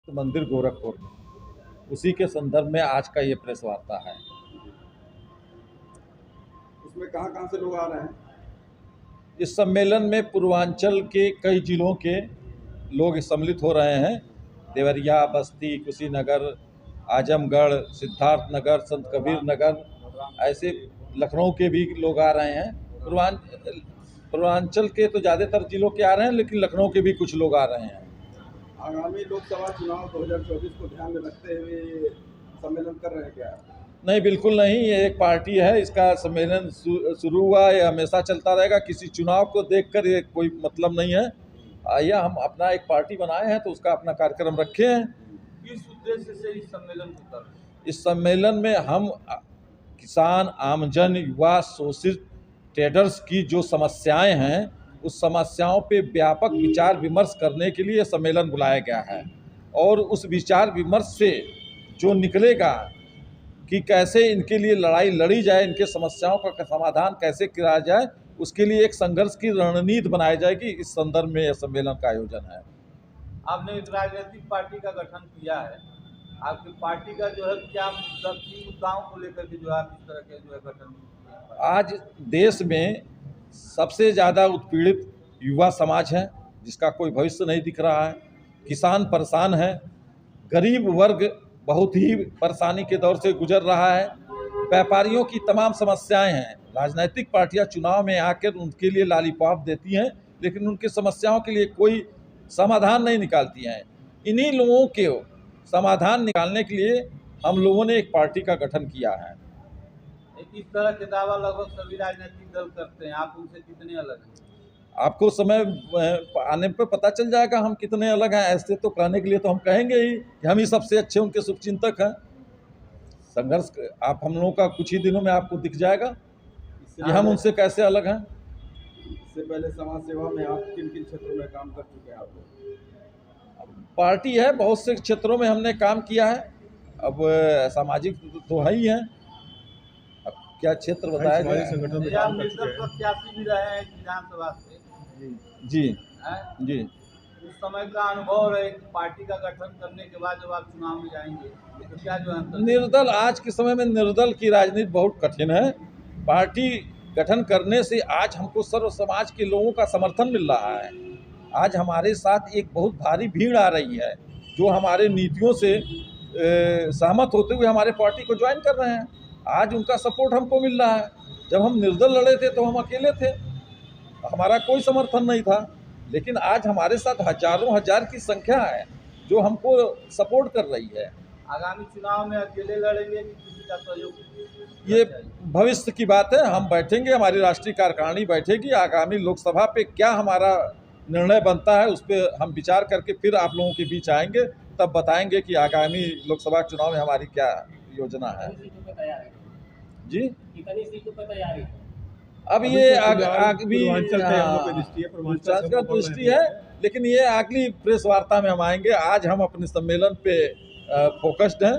मंदिर गोरखपुर में, उसी के संदर्भ में आज का ये प्रेस वार्ता है। उसमें कहाँ से लोग आ रहे हैं? इस सम्मेलन में पूर्वांचल के कई जिलों के लोग सम्मिलित हो रहे हैं। देवरिया, बस्ती, कुशीनगर, आजमगढ़, सिद्धार्थनगर, संत कबीर नगर, ऐसे लखनऊ के भी लोग आ रहे हैं। पूर्वांचल के तो ज़्यादातर जिलों के आ रहे हैं, लेकिन लखनऊ के भी कुछ लोग आ रहे हैं। आगामी लोकसभा चुनाव 2024 को ध्यान में रखते हुए सम्मेलन कर रहे हैं क्या? नहीं, बिल्कुल नहीं। ये एक पार्टी है, इसका सम्मेलन शुरू हुआ, ये हमेशा चलता रहेगा। किसी चुनाव को देखकर ये कोई मतलब नहीं है। आइए, हम अपना एक पार्टी बनाए हैं तो उसका अपना कार्यक्रम रखे हैं। किस उद्देश्य से इस सम्मेलन को कर रहे हैं? इस सम्मेलन में हम किसान, आमजन, युवा, शोषित, ट्रेडर्स की जो समस्याएं हैं, उस समस्याओं पे व्यापक विचार विमर्श करने के लिए सम्मेलन बुलाया गया है। और उस विचार विमर्श से जो निकलेगा कि कैसे इनके लिए लड़ाई लड़ी जाए, इनके समस्याओं का समाधान कैसे किया जाए, उसके लिए एक संघर्ष की रणनीति बनाई जाएगी। इस संदर्भ में यह सम्मेलन का आयोजन है। आपने एक राजनीतिक पार्टी का गठन किया है, आपकी पार्टी का जो है क्या मुद्दाओं को लेकर के जो आप इस तरह के जो है गठन? आज देश में सबसे ज़्यादा उत्पीड़ित युवा समाज है, जिसका कोई भविष्य नहीं दिख रहा है। किसान परेशान है, गरीब वर्ग बहुत ही परेशानी के दौर से गुजर रहा है। व्यापारियों की तमाम समस्याएं हैं। राजनीतिक पार्टियां चुनाव में आकर उनके लिए लॉलीपॉप देती हैं, लेकिन उनकी समस्याओं के लिए कोई समाधान नहीं निकालती हैं। इन्हीं लोगों के समाधान निकालने के लिए हम लोगों ने एक पार्टी का गठन किया है। इस तरह के दावा लगभग सभी राजनीतिक दल करते हैं, आप उनसे कितने अलग हैं? आपको समय आने पर पता चल जाएगा हम कितने अलग हैं। ऐसे तो कहने के लिए तो हम कहेंगे ही कि हम ही सबसे अच्छे उनके शुभचिंतक हैं। संघर्ष आप हम लोगों का कुछ ही दिनों में आपको दिख जाएगा कि हम उनसे कैसे अलग हैं। इससे पहले समाज सेवा में आप किन किन क्षेत्रों में काम कर चुके हैं? आप पार्टी है, बहुत से क्षेत्रों में हमने काम किया है। अब सामाजिक तो है ही है, अब क्या क्षेत्र बताया जाए। संगठन में आप निर्दल प्रत्याशी भी रहे हैं विधानसभा से। जी हैं? जी। उस समय का अनुभव रहे कि पार्टी का गठन करने के बाद जब आप चुनाव में जाएंगे तो क्या जो है निर्दल, आज के समय में निर्दल की राजनीति बहुत कठिन है। पार्टी गठन करने से आज हमको सर्व समाज के लोगों का समर्थन मिल रहा है। आज हमारे साथ एक बहुत भारी भीड़ आ रही है, जो हमारे नीतियों से सहमत होते हुए हमारे पार्टी को ज्वाइन कर रहे हैं। आज उनका सपोर्ट हमको मिल रहा है। जब हम निर्दल लड़े थे तो हम अकेले थे, हमारा कोई समर्थन नहीं था। लेकिन आज हमारे साथ हजारों हजार की संख्या है जो हमको सपोर्ट कर रही है। आगामी चुनाव में अकेले लड़ेंगे कि किसी का सहयोग? ये भविष्य की बात है। हम बैठेंगे, हमारी राष्ट्रीय कार्यकारिणी बैठेगी। आगामी लोकसभा पे क्या हमारा निर्णय बनता है, उस पर हम विचार करके फिर आप लोगों के बीच आएंगे, तब बताएंगे कि आगामी लोकसभा चुनाव में हमारी क्या योजना है। जी, कितनी सीटों पर तैयारी है? अब ये पूर्वांचल का दृष्टि है, लेकिन ये अगली प्रेस वार्ता में हम आएंगे। आज हम अपने सम्मेलन पे फोकस्ड हैं।